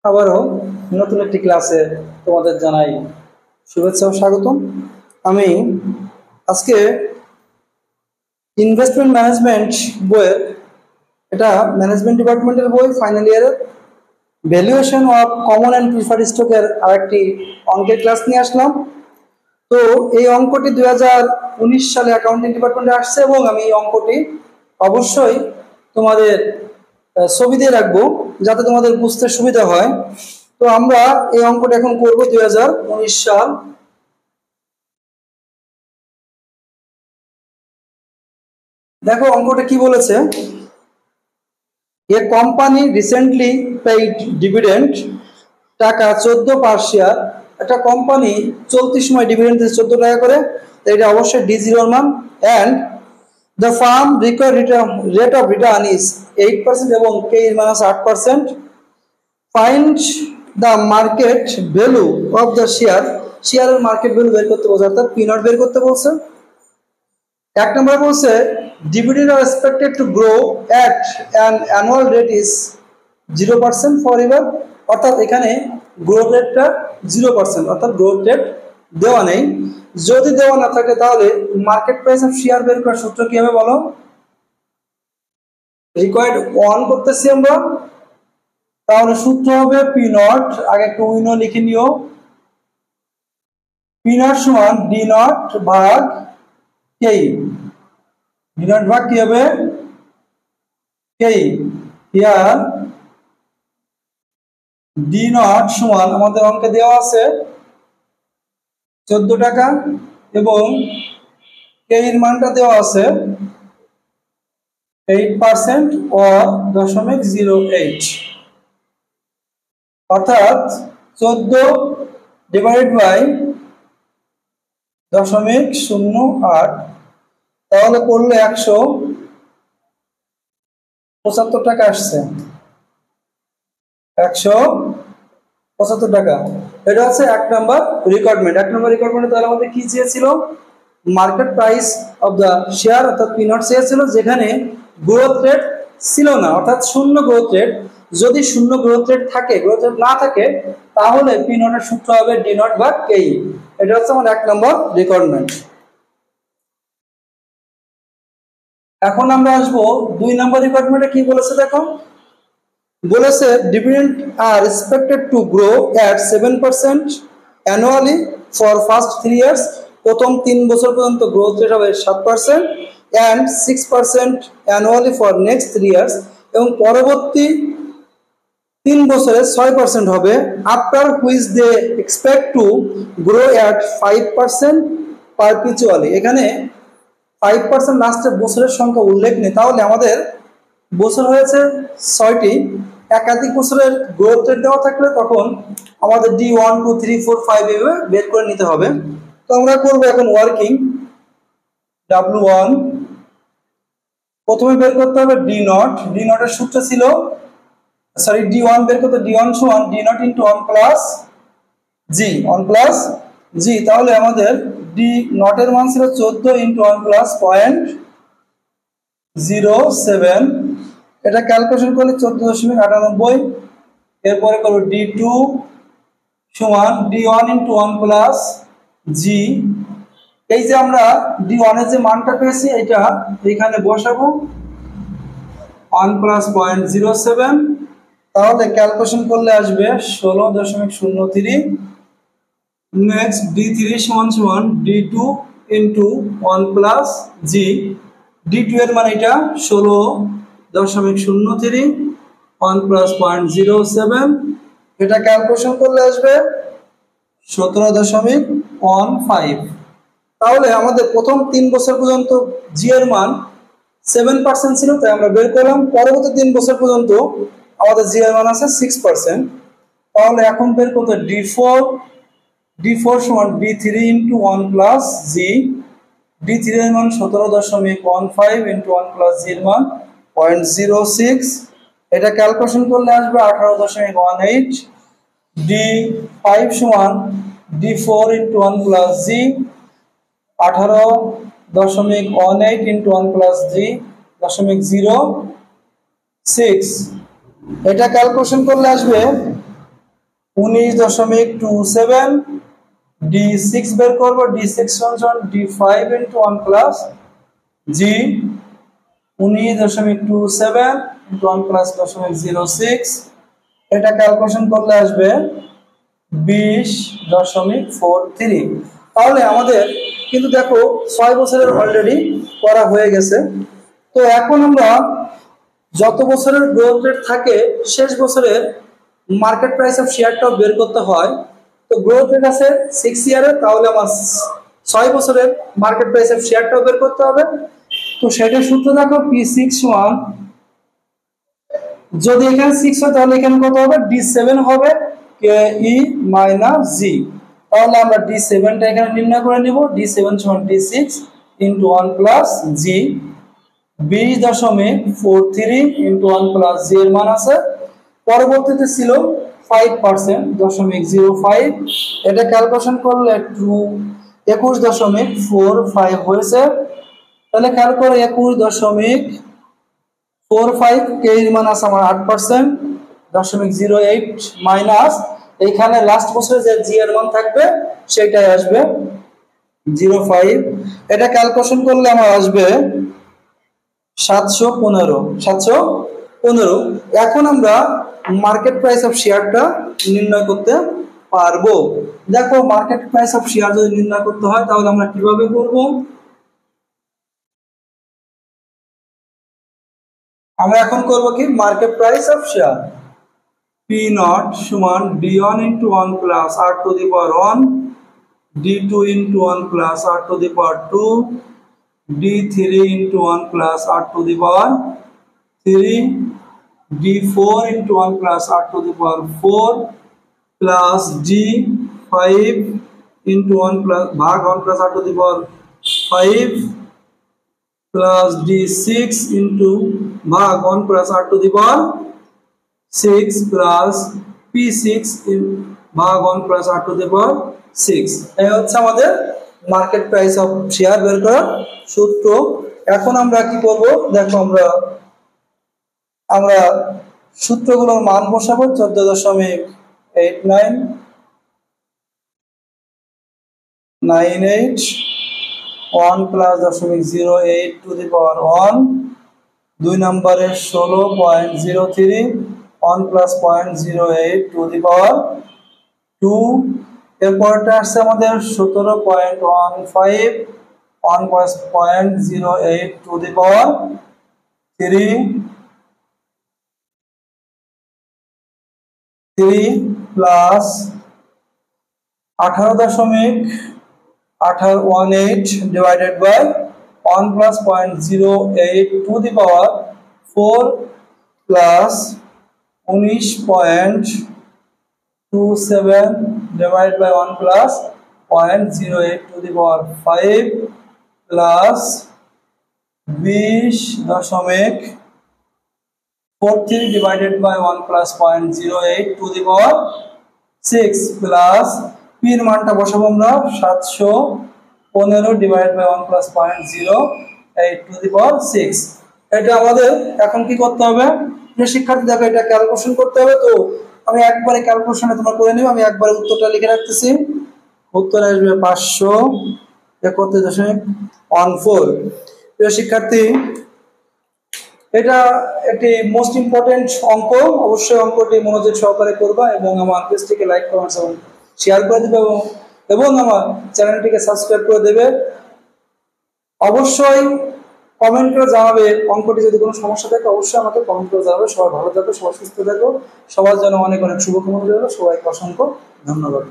আবারও নতুন একটি ক্লাসে তোমাদের জানাই শুভেচ্ছা ও স্বাগতম। আমি আজকে ইনভেস্টমেন্ট ম্যানেজমেন্ট বইয়ের, এটা ম্যানেজমেন্ট ডিপার্টমেন্টের বই, ফাইনাল ইয়ারের valuation of common and preferred স্টকের আরেকটি অঙ্কের ক্লাস নিয়ে আসলাম। তো এই অঙ্কটি 2019 সালে অ্যাকাউন্টিং ডিপার্টমেন্টে আসছে এবং আমি এই অঙ্কটি অবশ্যই তোমাদের ছবি দিয়ে রাখবো যাতে তোমাদের বুঝতে সুবিধা হয়। তো আমরা এই অঙ্কটা এখন করব 2019 সাল। দেখো অঙ্কটা কি বলেছে, a company recently paid dividend টাকা 14 পার শেয়ার। একটা কোম্পানি চলতি সময় ডিভিডেন্ড দিচ্ছে 14 টাকা করে, এটা অবশ্যই D0 মান। And the farm required rate of return is 8% এবং কে এর মান আছে 8%। Find the market value of the share, শেয়ারের মার্কেট ভ্যালু বের করতে বলছে, অর্থাৎ P0 বের করতে বলছে। এক নম্বর বলছে dividend are expected to grow at an annual rate is 0% for ever, অর্থাৎ এখানে গ্রোথ রেটটা 0%, অর্থাৎ গ্রোথ রেট দেওয়া নেই। যদি দেওয়া না থাকে তাহলে মার্কেট প্রাইস অফ শেয়ার বের করার সূত্র কি হবে বলো? রিকোয়ার্ড 1 করতেছি আমরা, তাহলে সূত্র হবে P0, আগে একটু উইনো লিখে নিও। P0 সমান D0 ভাগ K। D0 ভাগ কি হবে? K। হিয়ার D0 সমান আমাদের অঙ্কে দেওয়া আছে 14 টাকা এবং K এর মানটা দেওয়া আছে 8% ও 0.08, অর্থাৎ 14 ডিভাইড বাই 0.08, তাহলে করলে 175 টাকা আসছে। 175 টাকা, এটা হচ্ছে এক নম্বর রিকোয়ারমেন্ট। এক নম্বর রিকোয়ারমেন্টে তাহলে আমাদের কি চেয়েছিল? Market price of the share, অর্থাৎ P0 চেয়েছিল, যেখানে গ্রোথ রেট ছিল না, অর্থাৎ শূন্য গ্রোথ রেট। যদি শূন্য গ্রোথ রেট থাকে, গ্রোথ রেট না থাকে, তাহলে P0 এর সূত্র হবে D0 ভাগ K। এটা হচ্ছে আমার এক নম্বর রিকোয়ারমেন্ট। এখন আমরা আসবো 2 নম্বর রিকোয়ারমেন্টে। কি বলেছে দেখো, বলেছে dividend are expected to grow at 7% annually for first 3 years, প্রথম 3 বছর পর্যন্ত গ্রোথ রেট হবে 7% and 6% annually for next 3 years, এবং পরবর্তী 3 বছরে 6% হবে। After which they expect to grow at 5% perpetually. এখানে 5% লাস্টের বছরের সংখ্যা উল্লেখ নেই, তাহলে আমাদের বছর হয়েছে 6টি, একাধিক বছরের গ্রোথ রেট দেওয়া থাকলে তখন আমাদের D1 2 3 4 5 এভাবে বের করে নিতে হবে। তো আমরা করব এখন ওয়ার্কিং। W1 প্রথমে বের করতে হবে D0। D0 এর সূত্র ছিল, সরি D1 বের করতে D1 সমান D0 into 1 plus G, 1 plus G। তাহলে আমাদের D0 এর মান ছিল 14 ইনটু 1 প্লাস 0.07, এটা ক্যালকুলেশন করলে 14.98। এরপরে করব D2 সমান D1 ইনটু 1 প্লাস G। এই যে আমরা D1 এর যে মানটা পেয়েছি এটা এখানে বসাবো 1 প্লাস 0.07, তাহলে ক্যালকুলেশন করলে আসবে 16.03। নেক্সট D3 সমান D2 into 1 plus G। D2 এর মান এটা 16.03, 1 প্লাস 0.07, এটা ক্যালকুলেশন করলে আসবে 17.15। তাহলে আমাদের প্রথম 3 বছর পর্যন্ত G এর মান 7% ছিল, তাই আমরা বের করলাম। পরবর্তী 3 বছর পর্যন্ত আমাদের G এর মান আছে 6%। তাহলে এখন বের করতে D4 সমান D3 into 1 plus G। D3 এর মান 17.15 ইনটু 1 প্লাস G এর মান 0.06, এটা ক্যালকুলেশন করলে আসবে 18.18। D5 সমান D4 into 1 plus G, 18.18 into 1 plus G 0.06, এটা ক্যালকুলেশন করলে আসবে 19.27, D6 বের করব, D6 সমান D5 into 1 plus G 19.27 into 1 plus 0.06, এটা ক্যালকুলেশন করলে আসবে 20.43। তাহলে আমাদের কিন্তু দেখো 6 বছরের অলরেডি করা হয়ে গেছে। তো এখন আমরা যত বছরের গ্রোথ রেট থাকে শেষ বছরের মার্কেট প্রাইস অফ শেয়ারটাও বের করতে হয়। তো গ্রোথ রেট আছে 6 ইয়ারে, তাহলে আমার 6 বছরের মার্কেট প্রাইস অফ শেয়ারটাও বের করতে হবে। তো সেটা সূত্র দেখো P6 সমান, যদি এখানে 6 হয় তাহলে এখানে কত হবে, D7 হবে KE মাইনাস G। তাহলে আমরা D7 টা এখানে নির্ণয় করে নিব, D7 সমান D6 into 1 plus G 20.43 into 1 plus G এর মান আছে, পরবর্তীতে ছিল 5%.05, এটা ক্যালকুলেশন করলে 21.45 হয়েছে। তাহলে খেয়াল করে 21.45 কে এর মান আছে আমার 8%.08 মাইনাস এইখানে লাস্ট বছরে যে জি এর মান থাকবে সেটাই আসবে 0.5, এটা ক্যালকুলেশন করলে আমার আসবে 715। এখন আমরা মার্কেট প্রাইস অফ শেয়ারটা নির্ণয় করতে পারবো। দেখো মার্কেট প্রাইস অফ শেয়ার যদি নির্ণয় করতে হয় তাহলে আমরা কিভাবে করব, আমরা এখন করব কি, market price of share P0 সমান D1 into 1 plus R to the power 1, D2 into 1 plus R to the power 2, D3 into 1 plus R to the power 3, D4 into 1 plus R to the power 4 plus D5 into 1 plus भाग 1 plus R to the power 5 plus D6 into भाग 1 plus R to the power 6 plus P6 भाग 1 plus R to the power 6। এই হচ্ছে আমাদের market price of share বের করার সূত্র। এখন আমরা কি করব, দেখো আমরা সূত্রগুলোর মান বসাবো। 14.8998 1 plus 0.08 to the power 1, 2 নম্বরে 16.03 1 plus 0.08 to the power 2, এরপরটা আসছে আমাদের 17.15 1 plus 0.08 to the power 3 plus 18.18 divided by 1 plus 0.08 to the power 4 plus 19.27 divided by 1 plus 0.08 to the power 5 plus 20.43 divided by 1 plus 0.08 to the power 6 plus p এর মানটা বসাবো আমরা 715 divided by 1 plus 0.08 to the power 6। এটা আমাদের এখন কি করতে হবে, যে শিক্ষার্থী দেখো এটা ক্যালকুলেশন করতে হবে। তো আমি একবারে ক্যালকুলেশনে তোমরা করে নিও, আমি একবারে উত্তরটা লিখে রাখতেছি। উত্তর আসবে 531.14। প্রিয় শিক্ষার্থী, এটা একটি মোস্ট ইম্পর্টেন্ট অঙ্ক, অবশ্যই অঙ্কটি মনোযোগ সহকারে করবা এবং আমার পেজটিকে লাইক কমেন্টস এবং শেয়ার করে দেবে এবং আমার চ্যানেলটিকে সাবস্ক্রাইব করে দেবে। অবশ্যই কমেন্ট করে জানাবে অঙ্কটি যদি কোনো সমস্যা থাকে, অবশ্যই আমাকে কমেন্ট করে জানাবে। সবাই ভালো থাকো, সবাই সুস্থ থাকো, সবার জন্য অনেক অনেক শুভকামনা রইল। সবাইকে অসংখ্য ধন্যবাদ।